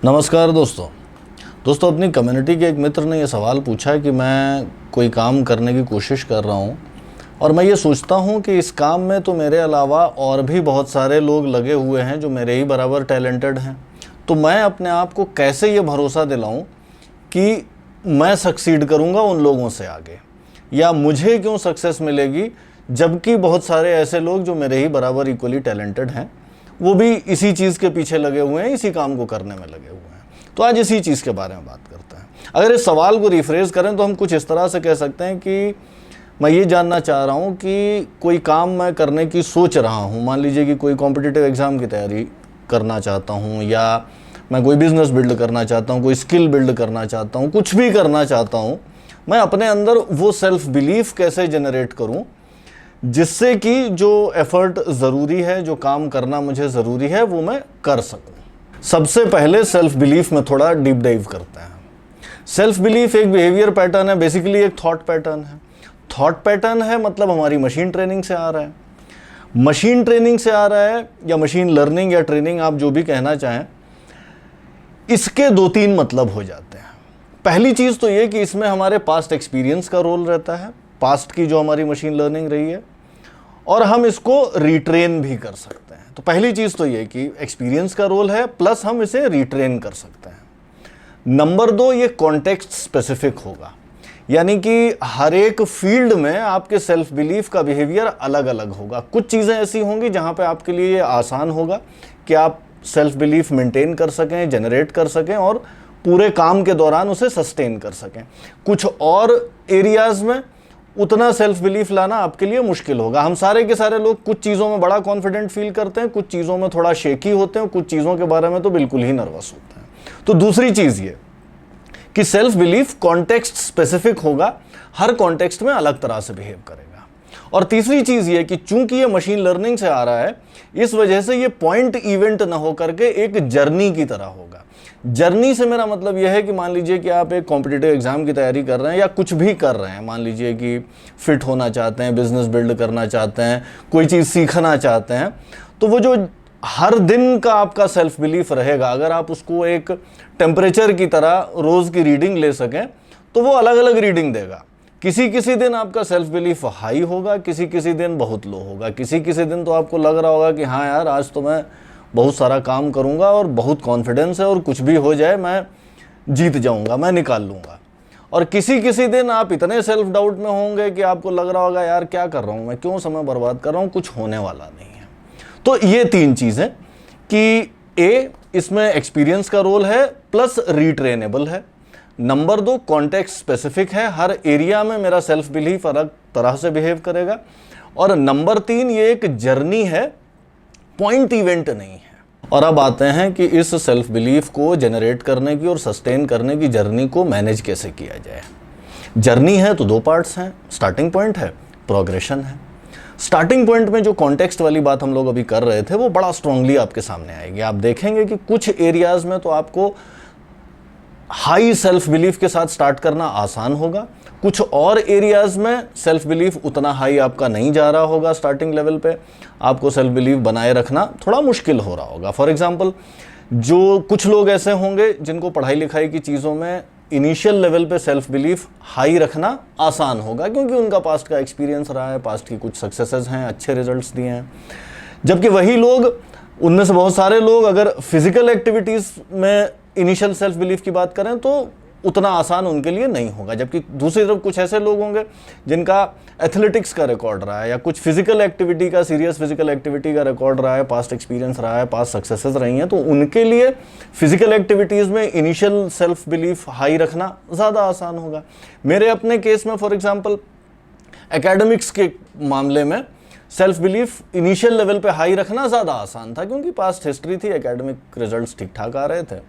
नमस्कार दोस्तों अपनी कम्युनिटी के एक मित्र ने यह सवाल पूछा कि मैं कोई काम करने की कोशिश कर रहा हूँ और मैं ये सोचता हूँ कि इस काम में तो मेरे अलावा और भी बहुत सारे लोग लगे हुए हैं जो मेरे ही बराबर टैलेंटेड हैं। तो मैं अपने आप को कैसे ये भरोसा दिलाऊँ कि मैं सक्सीड करूँगा उन लोगों से आगे, या मुझे क्यों सक्सेस मिलेगी जबकि बहुत सारे ऐसे लोग जो मेरे ही बराबर इक्वली टैलेंटेड हैं वो भी इसी चीज़ के पीछे लगे हुए हैं, इसी काम को करने में लगे हुए हैं। तो आज इसी चीज़ के बारे में बात करते हैं। अगर इस सवाल को रिफ्रेज करें तो हम कुछ इस तरह से कह सकते हैं कि मैं ये जानना चाह रहा हूँ कि कोई काम मैं करने की सोच रहा हूँ, मान लीजिए कि कोई कॉम्पिटिटिव एग्ज़ाम की तैयारी करना चाहता हूँ, या मैं कोई बिज़नेस बिल्ड करना चाहता हूँ, कोई स्किल बिल्ड करना चाहता हूँ, कुछ भी करना चाहता हूँ। मैं अपने अंदर वो सेल्फ बिलीफ कैसे जनरेट करूँ जिससे कि जो एफर्ट ज़रूरी है, जो काम करना मुझे ज़रूरी है, वो मैं कर सकूं। सबसे पहले सेल्फ बिलीफ में थोड़ा डीप डाइव करते हैं। सेल्फ बिलीफ एक बिहेवियर पैटर्न है, बेसिकली एक थॉट पैटर्न है। थॉट पैटर्न है मतलब हमारी मशीन ट्रेनिंग से आ रहा है। मशीन ट्रेनिंग से आ रहा है या मशीन लर्निंग या ट्रेनिंग, आप जो भी कहना चाहें, इसके दो तीन मतलब हो जाते हैं। पहली चीज़ तो ये कि इसमें हमारे पास्ट एक्सपीरियंस का रोल रहता है, पास्ट की जो हमारी मशीन लर्निंग रही है, और हम इसको रिट्रेन भी कर सकते हैं। तो पहली चीज़ तो ये कि एक्सपीरियंस का रोल है, प्लस हम इसे रिट्रेन कर सकते हैं। नंबर दो, ये कॉन्टेक्स्ट स्पेसिफिक होगा, यानी कि हर एक फील्ड में आपके सेल्फ बिलीफ का बिहेवियर अलग अलग होगा। कुछ चीज़ें ऐसी होंगी जहाँ पे आपके लिए ये आसान होगा कि आप सेल्फ बिलीफ मेंटेन कर सकें, जनरेट कर सकें और पूरे काम के दौरान उसे सस्टेन कर सकें। कुछ और एरियाज़ में उतना सेल्फ बिलीफ लाना आपके लिए मुश्किल होगा। हम सारे के सारे लोग कुछ चीज़ों में बड़ा कॉन्फिडेंट फील करते हैं, कुछ चीज़ों में थोड़ा शेकी होते हैं, कुछ चीज़ों के बारे में तो बिल्कुल ही नर्वस होते हैं। तो दूसरी चीज़ ये कि सेल्फ बिलीफ कॉन्टेक्स्ट स्पेसिफिक होगा, हर कॉन्टेक्स्ट में अलग तरह से बिहेव करेगा। और तीसरी चीज़ ये कि चूंकि ये मशीन लर्निंग से आ रहा है, इस वजह से ये पॉइंट इवेंट ना हो करके एक जर्नी की तरह होगा। जर्नी से मेरा मतलब यह है कि मान लीजिए कि आप एक कॉम्पिटिटिव एग्जाम की तैयारी कर रहे हैं या कुछ भी कर रहे हैं, मान लीजिए कि फिट होना चाहते हैं, बिजनेस बिल्ड करना चाहते हैं, कोई चीज़ सीखना चाहते हैं, तो वो जो हर दिन का आपका सेल्फ बिलीफ रहेगा, अगर आप उसको एक टेम्परेचर की तरह रोज़ की रीडिंग ले सकें तो वो अलग अलग रीडिंग देगा। किसी किसी दिन आपका सेल्फ बिलीफ हाई होगा, किसी किसी दिन बहुत लो होगा। किसी किसी दिन तो आपको लग रहा होगा कि हाँ यार, आज तो मैं बहुत सारा काम करूंगा और बहुत कॉन्फिडेंस है और कुछ भी हो जाए मैं जीत जाऊंगा, मैं निकाल लूंगा। और किसी किसी दिन आप इतने सेल्फ डाउट में होंगे कि आपको लग रहा होगा यार क्या कर रहा हूं मैं, क्यों समय बर्बाद कर रहा हूं, कुछ होने वाला नहीं है। तो ये तीन चीज़ें कि ए, इसमें एक्सपीरियंस का रोल है प्लस रिट्रेनेबल है। नंबर दो, कॉन्टेक्स्ट स्पेसिफिक है, हर एरिया में मेरा सेल्फ बिलीफ अलग तरह से बिहेव करेगा। और नंबर तीन, ये एक जर्नी है, पॉइंट इवेंट नहीं है। और अब आते हैं कि इस सेल्फ बिलीफ को जनरेट करने की और सस्टेन करने की जर्नी को मैनेज कैसे किया जाए। जर्नी है तो दो पार्ट्स हैं, स्टार्टिंग पॉइंट है, प्रोग्रेशन है। स्टार्टिंग पॉइंट में जो कॉन्टेक्स्ट वाली बात हम लोग अभी कर रहे थे वो बड़ा स्ट्रांगली आपके सामने आएगी। आप देखेंगे कि कुछ एरियाज में तो आपको हाई सेल्फ बिलीफ के साथ स्टार्ट करना आसान होगा, कुछ और एरियाज में सेल्फ बिलीफ उतना हाई आपका नहीं जा रहा होगा, स्टार्टिंग लेवल पे आपको सेल्फ बिलीफ बनाए रखना थोड़ा मुश्किल हो रहा होगा। फॉर एग्जांपल, जो कुछ लोग ऐसे होंगे जिनको पढ़ाई लिखाई की चीज़ों में इनिशियल लेवल पे सेल्फ बिलीफ हाई रखना आसान होगा क्योंकि उनका पास्ट का एक्सपीरियंस रहा है, पास्ट की कुछ सक्सेसेस हैं, अच्छे रिजल्ट्स दिए हैं। जबकि वही लोग, उनमें से बहुत सारे लोग अगर फिजिकल एक्टिविटीज़ में इनिशियल सेल्फ बिलीफ की बात करें तो उतना आसान उनके लिए नहीं होगा। जबकि दूसरी तरफ कुछ ऐसे लोग होंगे जिनका एथलेटिक्स का रिकॉर्ड रहा है या कुछ फिजिकल एक्टिविटी का, सीरियस फिजिकल एक्टिविटी का रिकॉर्ड रहा है, पास्ट एक्सपीरियंस रहा है, पास्ट सक्सेसेस रही हैं, तो उनके लिए फिजिकल एक्टिविटीज़ में इनिशियल सेल्फ बिलीफ हाई रखना ज़्यादा आसान होगा। मेरे अपने केस में फॉर एग्जाम्पल एकेडमिक्स के मामले में सेल्फ बिलीफ इनिशियल लेवल पे हाई रखना ज़्यादा आसान था क्योंकि पास्ट हिस्ट्री थी, एकेडमिक रिजल्ट्स ठीक ठाक आ रहे थे।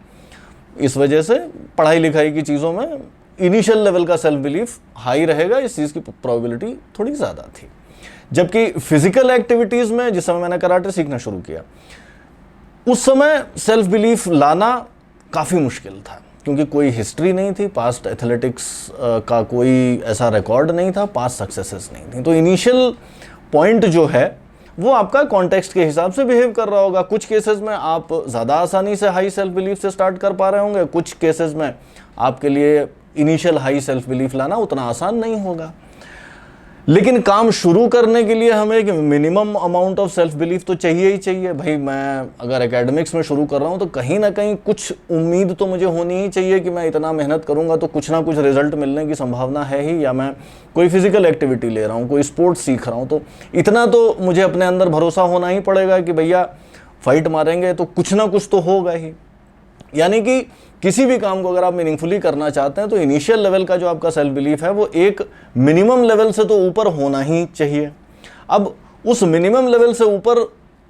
इस वजह से पढ़ाई लिखाई की चीज़ों में इनिशियल लेवल का सेल्फ बिलीफ हाई रहेगा, इस चीज़ की प्रोबेबिलिटी थोड़ी ज़्यादा थी। जबकि फिजिकल एक्टिविटीज़ में, जिस समय मैंने कराटे सीखना शुरू किया, उस समय सेल्फ बिलीफ लाना काफ़ी मुश्किल था क्योंकि कोई हिस्ट्री नहीं थी, पास्ट एथलेटिक्स का कोई ऐसा रिकॉर्ड नहीं था, पास्ट सक्सेसेस नहीं थी। तो इनिशियल पॉइंट जो है वो आपका कॉन्टेक्स्ट के हिसाब से बिहेव कर रहा होगा। कुछ केसेस में आप ज़्यादा आसानी से हाई सेल्फ बिलीफ से स्टार्ट कर पा रहे होंगे, कुछ केसेस में आपके लिए इनिशियल हाई सेल्फ बिलीफ लाना उतना आसान नहीं होगा। लेकिन काम शुरू करने के लिए हमें एक minimum amount of self belief तो चाहिए ही चाहिए। भाई मैं अगर एकेडमिक्स में शुरू कर रहा हूँ तो कहीं ना कहीं कुछ उम्मीद तो मुझे होनी ही चाहिए कि मैं इतना मेहनत करूँगा तो कुछ ना कुछ रिजल्ट मिलने की संभावना है ही। या मैं कोई फिजिकल एक्टिविटी ले रहा हूँ, कोई स्पोर्ट्स सीख रहा हूँ, तो इतना तो मुझे अपने अंदर भरोसा होना ही पड़ेगा कि भैया फाइट मारेंगे तो कुछ ना कुछ तो होगा ही। यानी कि किसी भी काम को अगर आप मीनिंगफुली करना चाहते हैं तो इनिशियल लेवल का जो आपका सेल्फ बिलीफ है वो एक मिनिमम लेवल से तो ऊपर होना ही चाहिए। अब उस मिनिमम लेवल से ऊपर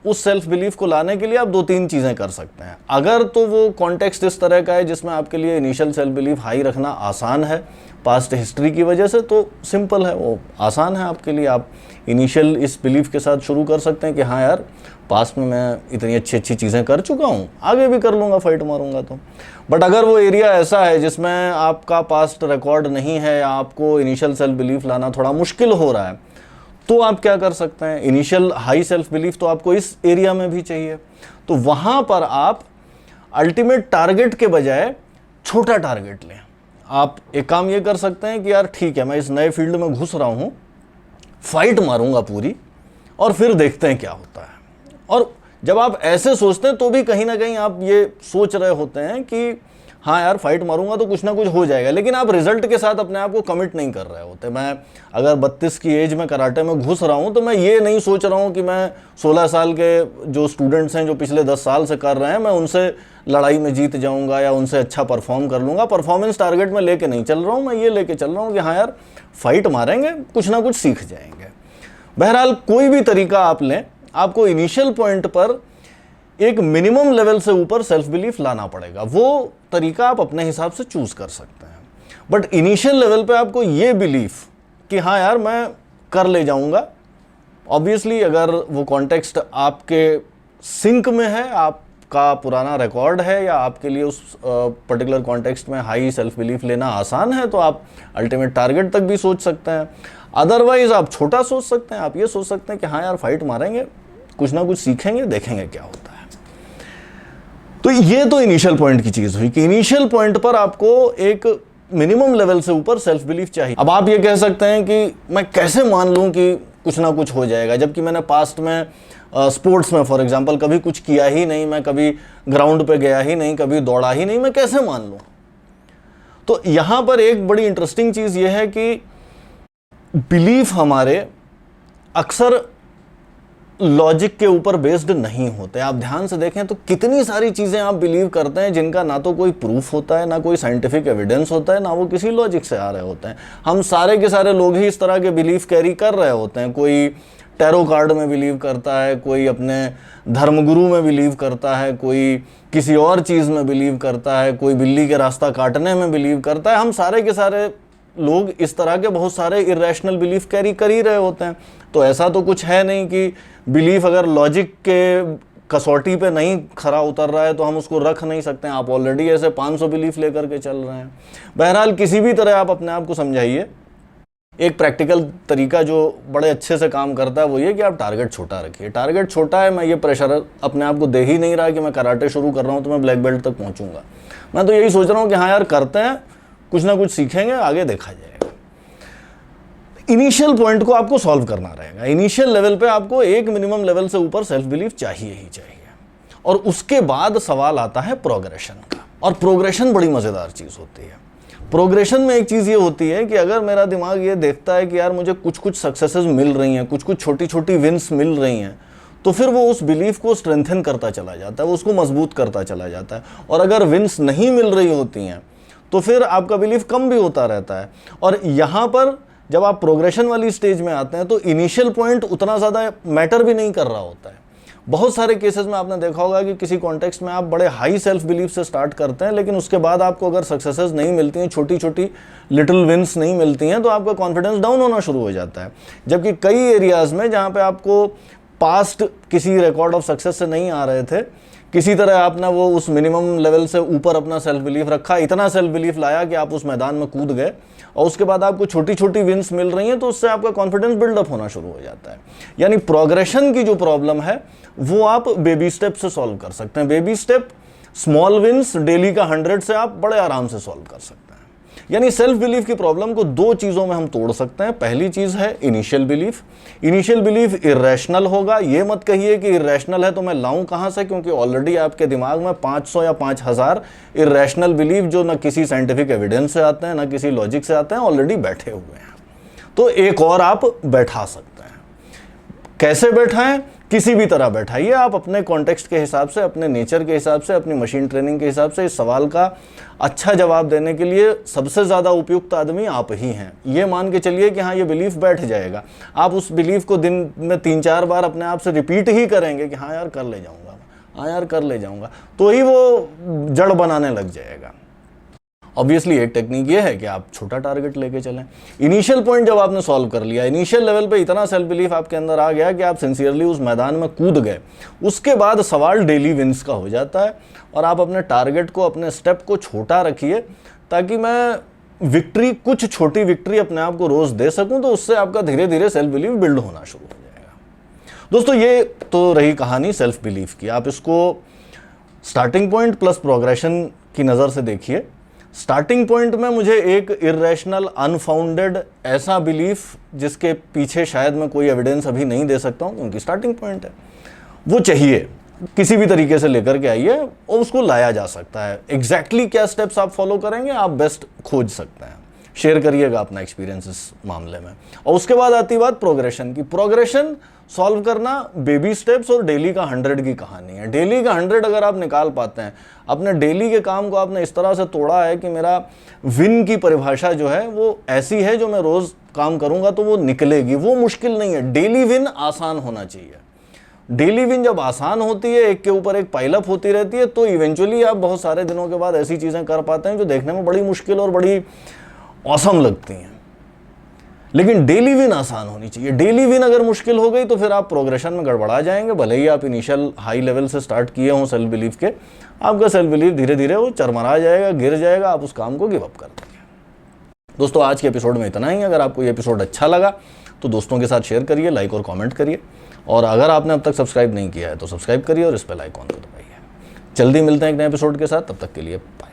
उस सेल्फ बिलीफ को लाने के लिए आप 2-3 चीज़ें कर सकते हैं। अगर तो वो कॉन्टेक्स्ट इस तरह का है जिसमें आपके लिए इनिशियल सेल्फ बिलीफ हाई रखना आसान है पास्ट हिस्ट्री की वजह से, तो सिंपल है, वो आसान है आपके लिए। आप इनिशियल इस बिलीफ के साथ शुरू कर सकते हैं कि हाँ यार पास्ट में मैं इतनी अच्छी अच्छी चीज़ें कर चुका हूँ, आगे भी कर लूँगा फाइट मारूंगा तो। बट अगर वो एरिया ऐसा है जिसमें आपका पास्ट रिकॉर्ड नहीं है या आपको इनिशियल सेल्फ बिलीफ लाना थोड़ा मुश्किल हो रहा है, तो आप क्या कर सकते हैं, इनिशियल हाई सेल्फ बिलीफ तो आपको इस एरिया में भी चाहिए। तो वहाँ पर आप अल्टीमेट टारगेट के बजाय छोटा टारगेट लें। आप एक काम ये कर सकते हैं कि यार ठीक है, मैं इस नए फील्ड में घुस रहा हूँ, फाइट मारूंगा पूरी और फिर देखते हैं क्या होता है। और जब आप ऐसे सोचते हैं तो भी कहीं ना कहीं आप ये सोच रहे होते हैं कि हाँ यार फाइट मारूंगा तो कुछ ना कुछ हो जाएगा, लेकिन आप रिजल्ट के साथ अपने आप को कमिट नहीं कर रहे होते। मैं अगर 32 की एज में कराटे में घुस रहा हूँ तो मैं ये नहीं सोच रहा हूँ कि मैं 16 साल के जो स्टूडेंट्स हैं जो पिछले 10 साल से कर रहे हैं मैं उनसे लड़ाई में जीत जाऊँगा या उनसे अच्छा परफॉर्म कर लूँगा। परफॉर्मेंस टारगेट में लेके नहीं चल रहा हूँ, मैं ये लेके चल रहा हूँ कि हाँ यार फाइट मारेंगे, कुछ ना कुछ सीख जाएंगे। बहरहाल कोई भी तरीका आप लें, आपको इनिशियल पॉइंट पर एक मिनिमम लेवल से ऊपर सेल्फ बिलीफ लाना पड़ेगा। वो तरीका आप अपने हिसाब से चूज कर सकते हैं। बट इनिशियल लेवल पे आपको ये बिलीफ कि हाँ यार मैं कर ले जाऊंगा, ऑब्वियसली अगर वो कॉन्टेक्स्ट आपके सिंक में है, आपका पुराना रिकॉर्ड है या आपके लिए उस पर्टिकुलर कॉन्टेक्स्ट में हाई सेल्फ बिलीफ लेना आसान है, तो आप अल्टीमेट टारगेट तक भी सोच सकते हैं। अदरवाइज आप छोटा सोच सकते हैं, आप ये सोच सकते हैं कि हाँ यार फाइट मारेंगे, कुछ ना कुछ सीखेंगे, देखेंगे क्या होता है। तो ये तो इनिशियल पॉइंट की चीज हुई कि इनिशियल पॉइंट पर आपको एक मिनिमम लेवल से ऊपर सेल्फ बिलीफ चाहिए। अब आप ये कह सकते हैं कि मैं कैसे मान लूं कि कुछ ना कुछ हो जाएगा, जबकि मैंने पास्ट में स्पोर्ट्स में फॉर एग्जांपल कभी कुछ किया ही नहीं, मैं कभी ग्राउंड पे गया ही नहीं, कभी दौड़ा ही नहीं, मैं कैसे मान लूं। तो यहां पर एक बड़ी इंटरेस्टिंग चीज ये है कि बिलीफ हमारे अक्सर लॉजिक के ऊपर बेस्ड नहीं होते। आप ध्यान से देखें तो कितनी सारी चीज़ें आप बिलीव करते हैं जिनका ना तो कोई प्रूफ होता है, ना कोई साइंटिफिक एविडेंस होता है, ना वो किसी लॉजिक से आ रहे होते हैं। हम सारे के सारे लोग ही इस तरह के बिलीफ कैरी कर रहे होते हैं। कोई टैरो कार्ड में बिलीव करता है, कोई अपने धर्मगुरु में बिलीव करता है, कोई किसी और चीज़ में बिलीव करता है, कोई बिल्ली के रास्ता काटने में बिलीव करता है। हम सारे के सारे लोग इस तरह के बहुत सारे इरेशनल बिलीफ कैरी कर ही रहे होते हैं। तो ऐसा तो कुछ है नहीं कि बिलीफ अगर लॉजिक के कसौटी पे नहीं खरा उतर रहा है तो हम उसको रख नहीं सकते हैं। आप ऑलरेडी ऐसे 500 बिलीफ लेकर के चल रहे हैं। बहरहाल किसी भी तरह आप अपने आप को समझाइए। एक प्रैक्टिकल तरीका जो बड़े अच्छे से काम करता है वो ये कि आप टारगेट छोटा रखिए। टारगेट छोटा है, मैं ये प्रेशर अपने आप को दे ही नहीं रहा कि मैं कराटे शुरू कर रहा हूँ तो मैं ब्लैक बेल्ट तक पहुँचूंगा। मैं तो यही सोच रहा हूँ कि हाँ यार करते हैं, कुछ ना कुछ सीखेंगे, आगे देखा जाएगा। इनिशियल पॉइंट को आपको सॉल्व करना रहेगा। इनिशियल लेवल पे आपको एक मिनिमम लेवल से ऊपर सेल्फ बिलीफ चाहिए ही चाहिए। और उसके बाद सवाल आता है प्रोग्रेशन का। और प्रोग्रेशन बड़ी मज़ेदार चीज़ होती है। प्रोग्रेशन में एक चीज़ ये होती है कि अगर मेरा दिमाग ये देखता है कि यार मुझे कुछ कुछ सक्सेसेस मिल रही हैं, कुछ कुछ छोटी छोटी विन्स मिल रही हैं, तो फिर वो उस बिलीफ को स्ट्रेंथन करता चला जाता है, वो उसको मजबूत करता चला जाता है। और अगर विन्स नहीं मिल रही होती हैं तो फिर आपका बिलीफ कम भी होता रहता है। और यहाँ पर जब आप प्रोग्रेशन वाली स्टेज में आते हैं तो इनिशियल पॉइंट उतना ज़्यादा मैटर भी नहीं कर रहा होता है। बहुत सारे केसेस में आपने देखा होगा कि किसी कॉन्टेक्स्ट में आप बड़े हाई सेल्फ बिलीफ से स्टार्ट करते हैं, लेकिन उसके बाद आपको अगर सक्सेसेस नहीं मिलती हैं, छोटी छोटी लिटिल विन्स नहीं मिलती हैं, तो आपका कॉन्फिडेंस डाउन होना शुरू हो जाता है। जबकि कई एरियाज़ में जहाँ पे आपको पास्ट किसी रिकॉर्ड ऑफ सक्सेस से नहीं आ रहे थे, किसी तरह आपने वो उस मिनिमम लेवल से ऊपर अपना सेल्फ बिलीफ रखा, इतना सेल्फ बिलीफ लाया कि आप उस मैदान में कूद गए, और उसके बाद आपको छोटी छोटी विंस मिल रही हैं, तो उससे आपका कॉन्फिडेंस बिल्डअप होना शुरू हो जाता है। यानी प्रोग्रेशन की जो प्रॉब्लम है वो आप बेबी स्टेप से सॉल्व कर सकते हैं। Baby step, small wins, daily का 100 से आप बड़े आराम से सॉल्व कर सकते हैं। यानी सेल्फ बिलीफ की प्रॉब्लम को दो चीज़ों में हम तोड़ सकते हैं। पहली चीज़ है initial belief. Initial belief irrational होगा। ये मत कहिए कि इरेशनल है तो मैं लाऊं कहाँ से, क्योंकि ऑलरेडी आपके दिमाग में 500 या 5000 इरेशनल बिलीफ जो ना किसी साइंटिफिक एविडेंस से आते हैं ना किसी लॉजिक से आते हैं, ऑलरेडी बैठे हुए हैं। तो एक और आप बैठा सकते हैं। कैसे बैठाएं? किसी भी तरह बैठाइए आप, अपने कॉन्टेक्स्ट के हिसाब से, अपने नेचर के हिसाब से, अपनी मशीन ट्रेनिंग के हिसाब से। इस सवाल का अच्छा जवाब देने के लिए सबसे ज़्यादा उपयुक्त आदमी आप ही हैं। ये मान के चलिए कि हाँ, ये बिलीफ बैठ जाएगा। आप उस बिलीफ को दिन में 3-4 बार अपने आप से रिपीट ही करेंगे कि हाँ यार कर ले जाऊँगा, हाँ यार कर ले जाऊँगा, तो ही वो जड़ बनाने लग जाएगा। ऑब्वियसली एक टेक्निक ये है कि आप छोटा टारगेट लेके चलें। इनिशियल पॉइंट जब आपने सॉल्व कर लिया, इनिशियल लेवल पे इतना सेल्फ बिलीफ आपके अंदर आ गया कि आप सिंसियरली उस मैदान में कूद गए, उसके बाद सवाल डेली विंस का हो जाता है। और आप अपने टारगेट को, अपने स्टेप को छोटा रखिए, ताकि मैं विक्ट्री, कुछ छोटी विक्ट्री अपने आप को रोज़ दे सकूँ, तो उससे आपका धीरे धीरे सेल्फ बिलीफ बिल्ड होना शुरू हो जाएगा। दोस्तों, ये तो रही कहानी सेल्फ बिलीफ की। आप इसको स्टार्टिंग पॉइंट प्लस प्रोग्रेशन की नज़र से देखिए। स्टार्टिंग पॉइंट में मुझे एक इरेशनल, अनफाउंडेड ऐसा बिलीफ जिसके पीछे शायद मैं कोई एविडेंस अभी नहीं दे सकता हूँ, उनकी स्टार्टिंग पॉइंट है, वो चाहिए। किसी भी तरीके से लेकर के आइए और उसको लाया जा सकता है। एग्जैक्टली क्या स्टेप्स आप फॉलो करेंगे, आप बेस्ट खोज सकते हैं। शेयर करिएगा अपना एक्सपीरियंस इस मामले में। और उसके बाद आती बात प्रोग्रेशन की। प्रोग्रेशन सॉल्व करना बेबी स्टेप्स और डेली का 100 की कहानी है। डेली का 100 अगर आप निकाल पाते हैं, अपने डेली के काम को आपने इस तरह से तोड़ा है कि मेरा विन की परिभाषा जो है वो ऐसी है, जो मैं रोज़ काम करूंगा तो वो निकलेगी। वो मुश्किल नहीं है। डेली विन आसान होना चाहिए। डेली विन जब आसान होती है, एक के ऊपर एक पाइलअप होती रहती है, तो इवेंचुअली आप बहुत सारे दिनों के बाद ऐसी चीज़ें कर पाते हैं जो देखने में बड़ी मुश्किल और बड़ी औसम लगती हैं। लेकिन डेली विन आसान होनी चाहिए। डेली विन अगर मुश्किल हो गई तो फिर आप प्रोग्रेशन में गड़बड़ा जाएंगे। भले ही आप इनिशियल हाई लेवल से स्टार्ट किए हों सेल्फ बिलीफ के, आपका सेल्फ बिलीफ धीरे धीरे वो चरमरा जाएगा, गिर जाएगा, आप उस काम को गिव अप कर देंगे। दोस्तों, आज के एपिसोड में इतना ही। अगर आपको ये एपिसोड अच्छा लगा तो दोस्तों के साथ शेयर करिए, लाइक और कॉमेंट करिए। और अगर आपने अब तक सब्सक्राइब नहीं किया है तो सब्सक्राइब करिए और इस बेल आइकॉन को दबाइए। जल्दी मिलते हैं एक नए एपिसोड के साथ, तब तक के लिए बाय।